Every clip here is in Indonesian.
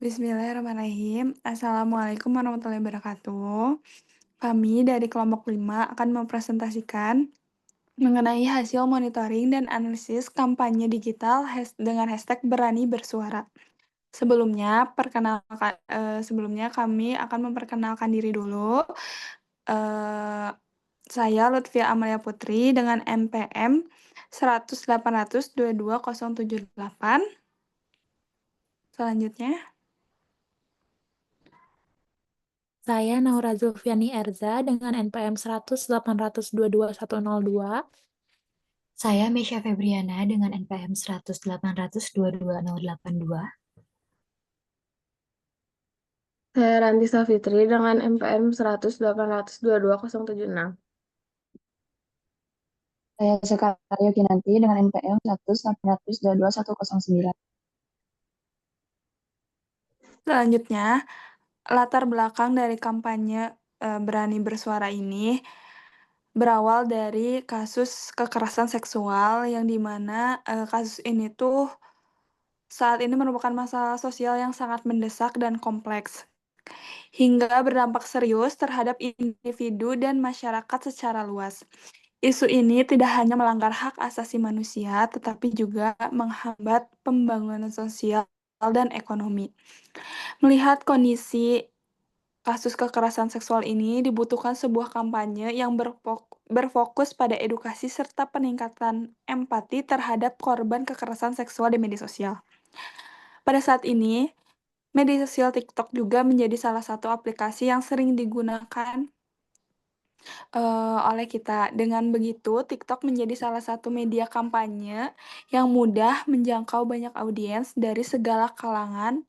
Bismillahirrahmanirrahim. Assalamualaikum warahmatullahi wabarakatuh. Kami dari kelompok 5 akan mempresentasikan mengenai hasil monitoring dan analisis kampanye digital dengan hashtag Berani Bersuara. Sebelumnya kami akan memperkenalkan diri dulu. Eh, saya Lutfia Amalia Putri dengan NPM 100.800.22.078. Selanjutnya, Saya Naura Zulfiani Erza dengan NPM 100.800.22.102. Saya Mesya Febriana dengan NPM 100.800.22.082. Saya Ranti Safitri dengan NPM 100.800.22.076. Saya Sekario Kinanti dengan NPM 100.800.22109. selanjutnya latar belakang dari kampanye Berani Bersuara ini berawal dari kasus kekerasan seksual yang dimana kasus ini tuh saat ini merupakan masalah sosial yang sangat mendesak dan kompleks, hingga berdampak serius terhadap individu dan masyarakat secara luas. Isu ini tidak hanya melanggar hak asasi manusia, tetapi juga menghambat pembangunan sosial dan ekonomi. Melihat kondisi kasus kekerasan seksual ini, dibutuhkan sebuah kampanye yang berfokus pada edukasi serta peningkatan empati terhadap korban kekerasan seksual di media sosial. Pada saat ini, media sosial TikTok juga menjadi salah satu aplikasi yang sering digunakan oleh kita. Dengan begitu, TikTok menjadi salah satu media kampanye yang mudah menjangkau banyak audiens dari segala kalangan.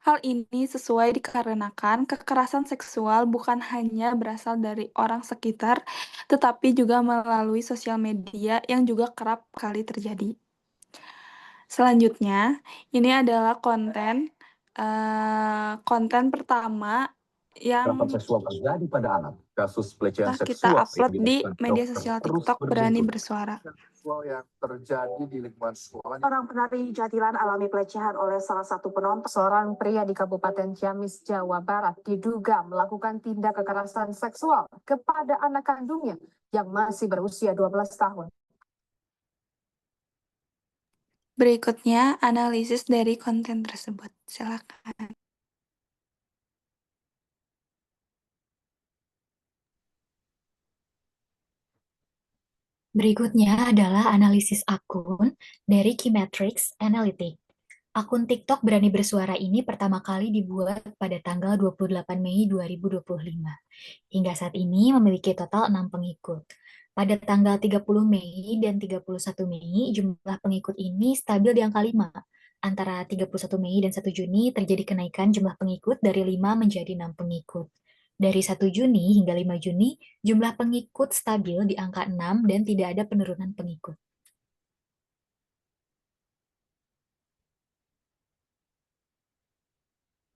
Hal ini sesuai dikarenakan kekerasan seksual bukan hanya berasal dari orang sekitar, tetapi juga melalui sosial media yang juga kerap kali terjadi. Selanjutnya, ini adalah konten pertama yang Kekerasan seksual terjadi pada anak. Kasus pelecehan kita seksual upload yang di dilakukan media dokter sosial terus TikTok Berani berjumlah. Bersuara. Seksual yang terjadi di lingkungan sekolah. Seorang penari Jatilan alami pelecehan oleh salah satu penonton. Seorang pria di Kabupaten Ciamis, Jawa Barat diduga melakukan tindak kekerasan seksual kepada anak kandungnya yang masih berusia 12 tahun. Berikutnya, analisis dari konten tersebut. Silakan. Berikutnya adalah analisis akun dari Keymetrics Analytics. Akun TikTok Berani Bersuara ini pertama kali dibuat pada tanggal 28 Mei 2025. Hingga saat ini memiliki total 6 pengikut. Pada tanggal 30 Mei dan 31 Mei, jumlah pengikut ini stabil di angka 5. Antara 31 Mei dan 1 Juni terjadi kenaikan jumlah pengikut dari 5 menjadi 6 pengikut. Dari 1 Juni hingga 5 Juni, jumlah pengikut stabil di angka 6 dan tidak ada penurunan pengikut.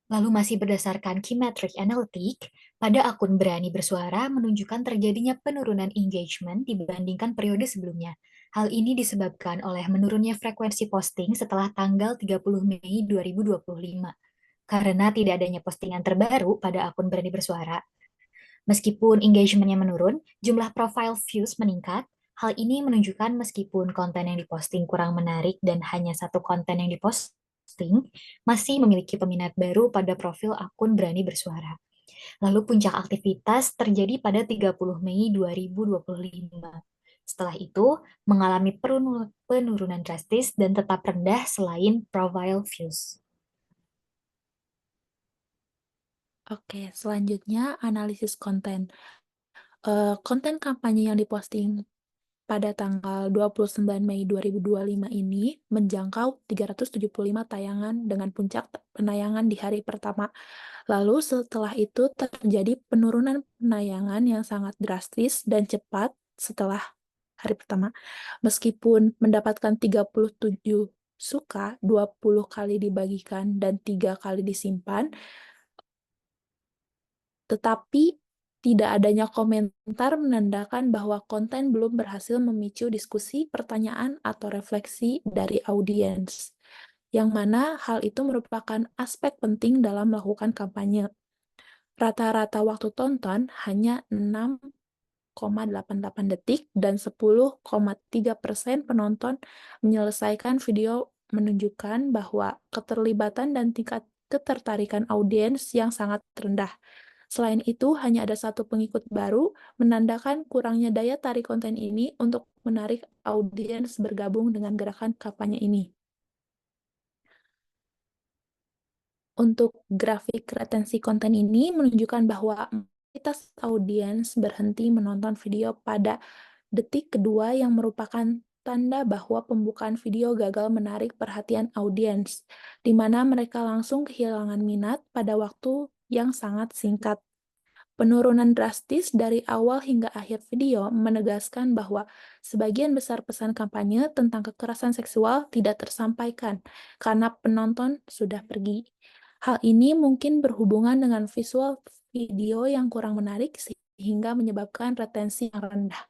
Lalu masih berdasarkan Keymetric Analytics, pada akun Berani Bersuara menunjukkan terjadinya penurunan engagement dibandingkan periode sebelumnya. Hal ini disebabkan oleh menurunnya frekuensi posting setelah tanggal 30 Mei 2025. Karena tidak adanya postingan terbaru pada akun Berani Bersuara. Meskipun engagementnya menurun, jumlah profile views meningkat. Hal ini menunjukkan meskipun konten yang diposting kurang menarik dan hanya satu konten yang diposting, masih memiliki peminat baru pada profil akun Berani Bersuara. Lalu puncak aktivitas terjadi pada 30 Mei 2025. Setelah itu, mengalami penurunan drastis dan tetap rendah selain profile views. Oke, selanjutnya analisis konten. Konten kampanye yang diposting pada tanggal 29 Mei 2025 ini menjangkau 375 tayangan dengan puncak penayangan di hari pertama. Lalu setelah itu terjadi penurunan penayangan yang sangat drastis dan cepat setelah hari pertama. Meskipun mendapatkan 37 suka, 20 kali dibagikan, dan 3 kali disimpan, tetapi tidak adanya komentar menandakan bahwa konten belum berhasil memicu diskusi, pertanyaan, atau refleksi dari audiens. yang mana hal itu merupakan aspek penting dalam melakukan kampanye. Rata-rata waktu tonton hanya 6,88 detik dan 10,3% penonton menyelesaikan video menunjukkan bahwa keterlibatan dan tingkat ketertarikan audiens yang sangat rendah. Selain itu, hanya ada satu pengikut baru, menandakan kurangnya daya tarik konten ini untuk menarik audiens bergabung dengan gerakan kampanye ini. Untuk grafik retensi konten ini menunjukkan bahwa mayoritas audiens berhenti menonton video pada detik kedua yang merupakan tanda bahwa pembukaan video gagal menarik perhatian audiens, di mana mereka langsung kehilangan minat pada waktu yang sangat singkat. Penurunan drastis dari awal hingga akhir video menegaskan bahwa sebagian besar pesan kampanye tentang kekerasan seksual tidak tersampaikan karena penonton sudah pergi. Hal ini mungkin berhubungan dengan visual video yang kurang menarik sehingga menyebabkan retensi yang rendah.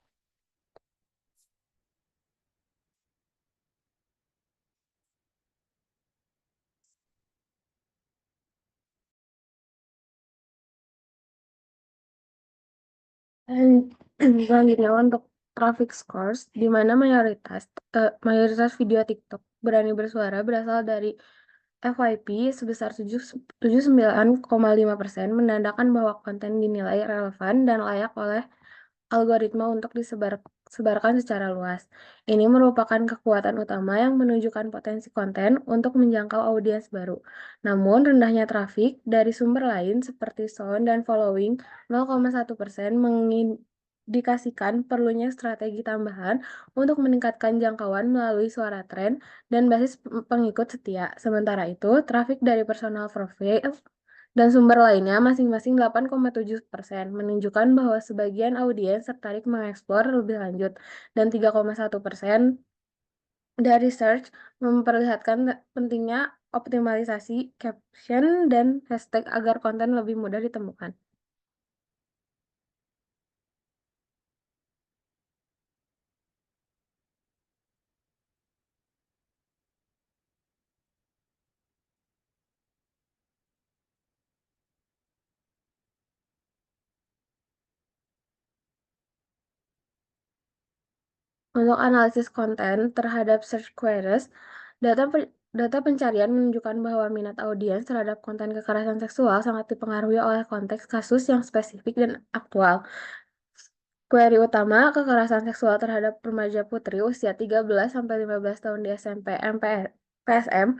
Dan selanjutnya untuk traffic scores, di mana mayoritas video TikTok berani bersuara berasal dari FYP sebesar 79,5%, menandakan bahwa konten dinilai relevan dan layak oleh algoritma untuk disebarkan secara luas. Ini merupakan kekuatan utama yang menunjukkan potensi konten untuk menjangkau audiens baru. Namun, rendahnya trafik dari sumber lain seperti sound dan following 0,1% mengindikasikan perlunya strategi tambahan untuk meningkatkan jangkauan melalui suara tren dan basis pengikut setia. Sementara itu, trafik dari personal profile dan sumber lainnya masing-masing 8,7%, menunjukkan bahwa sebagian audiens tertarik mengeksplor lebih lanjut, dan 3,1% dari search memperlihatkan pentingnya optimalisasi caption dan hashtag agar konten lebih mudah ditemukan. Untuk analisis konten terhadap search queries, data pencarian menunjukkan bahwa minat audiens terhadap konten kekerasan seksual sangat dipengaruhi oleh konteks kasus yang spesifik dan aktual. Query utama, kekerasan seksual terhadap remaja putri usia 13-15 tahun di SMP PSM,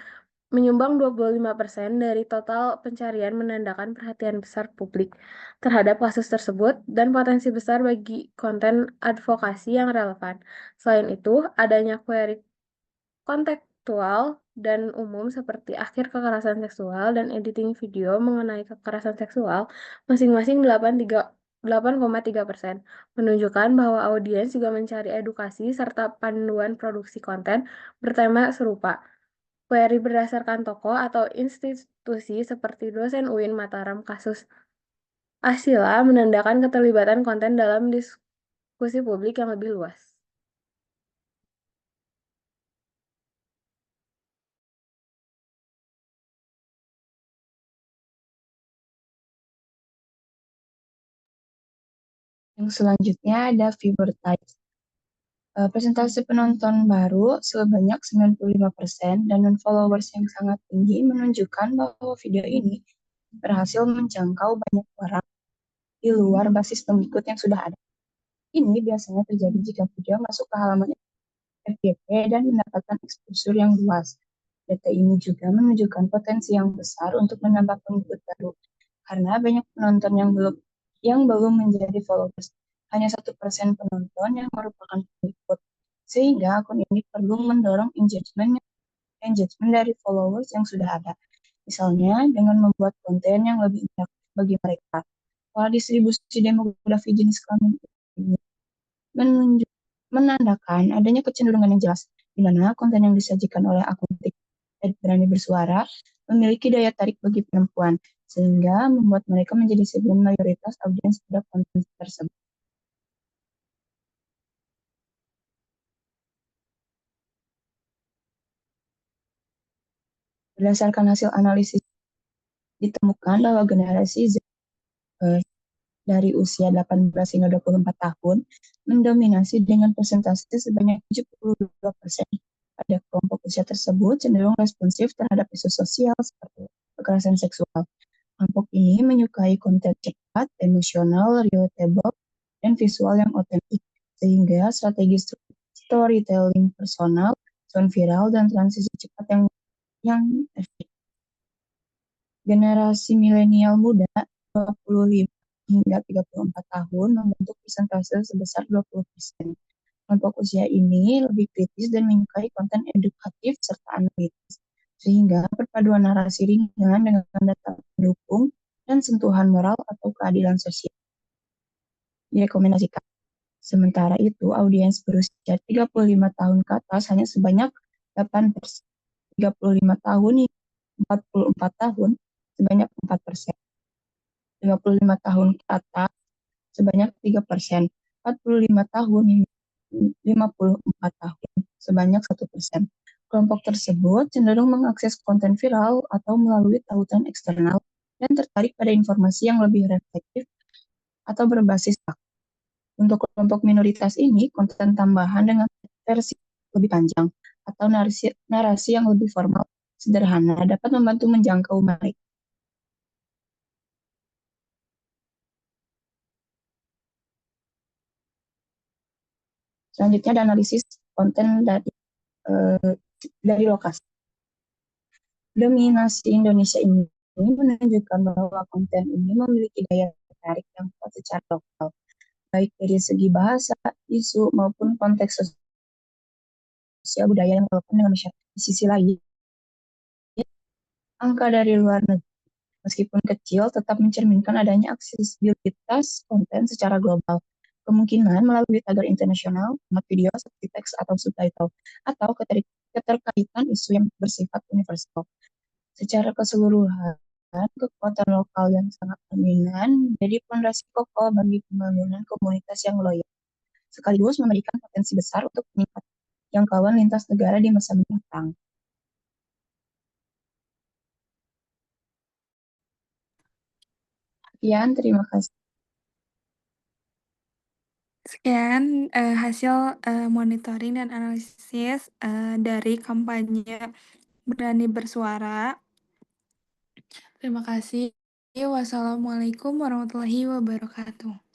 menyumbang 25% dari total pencarian, menandakan perhatian besar publik terhadap kasus tersebut dan potensi besar bagi konten advokasi yang relevan. Selain itu, adanya query kontekstual dan umum seperti akhir kekerasan seksual dan editing video mengenai kekerasan seksual masing-masing 8,3%, menunjukkan bahwa audiens juga mencari edukasi serta panduan produksi konten bertema serupa. Query berdasarkan tokoh atau institusi seperti dosen UIN Mataram kasus Asila menandakan keterlibatan konten dalam diskusi publik yang lebih luas. Yang selanjutnya ada viewer types. Presentasi penonton baru sebanyak 95% dan non-followers yang sangat tinggi menunjukkan bahwa video ini berhasil menjangkau banyak orang di luar basis pengikut yang sudah ada. Ini biasanya terjadi jika video masuk ke halaman FYP dan mendapatkan exposure yang luas. Data ini juga menunjukkan potensi yang besar untuk menambah pengikut baru, karena banyak penonton yang belum menjadi followers. Hanya 1% penonton yang merupakan pengikut, sehingga akun ini perlu mendorong engagement dari followers yang sudah ada. Misalnya dengan membuat konten yang lebih interaktif bagi mereka. Pola distribusi demografi jenis kelamin ini menandakan adanya kecenderungan yang jelas, di mana konten yang disajikan oleh akun TikTok berani bersuara memiliki daya tarik bagi perempuan, sehingga membuat mereka menjadi sebagian mayoritas audiens pada konten tersebut. Berdasarkan hasil analisis, ditemukan bahwa generasi Z dari usia 18 hingga 24 tahun mendominasi dengan persentase sebanyak 72%. Pada kelompok usia tersebut cenderung responsif terhadap isu sosial seperti kekerasan seksual. Kelompok ini menyukai konten cepat, emosional, relatable, dan visual yang otentik, sehingga strategi storytelling personal, sound viral, dan transisi cepat yang efektif. Generasi milenial muda 25 hingga 34 tahun membentuk persentase sebesar 20%. Kelompok usia ini lebih kritis dan menyukai konten edukatif serta analitis, sehingga perpaduan narasi ringan dengan data pendukung dan sentuhan moral atau keadilan sosial direkomendasikan. Sementara itu, audiens berusia 35 tahun ke atas hanya sebanyak 8%. 35 tahun hingga 44 tahun sebanyak 4%. 55 tahun ke atas sebanyak 3%. 45 tahun hingga 54 tahun sebanyak 1%. Kelompok tersebut cenderung mengakses konten viral atau melalui tautan eksternal dan tertarik pada informasi yang lebih reflektif atau berbasis fakta. Untuk kelompok minoritas ini, konten tambahan dengan versi lebih panjang atau narasi yang lebih formal sederhana dapat membantu menjangkau mereka. Selanjutnya ada analisis konten dari lokasi. Dominasi Indonesia ini menunjukkan bahwa konten ini memiliki daya tarik yang kuat secara lokal, baik dari segi bahasa, isu, maupun konteks sosial budaya yang relevan dengan masyarakat. Di sisi lain, angka dari luar negeri, meskipun kecil, tetap mencerminkan adanya aksesibilitas konten secara global. Kemungkinan melalui tagar internasional, format video seperti teks atau subtitle, atau keterkaitan isu yang bersifat universal. Secara keseluruhan, kekuatan lokal yang sangat dominan menjadi fondasi kokoh bagi pembangunan komunitas yang loyal, sekaligus memberikan potensi besar untuk meningkatkan jangkauan lintas negara di masa mendatang. Sekian, terima kasih. Sekian hasil monitoring dan analisis dari kampanye Berani Bersuara. Terima kasih. Wassalamualaikum warahmatullahi wabarakatuh.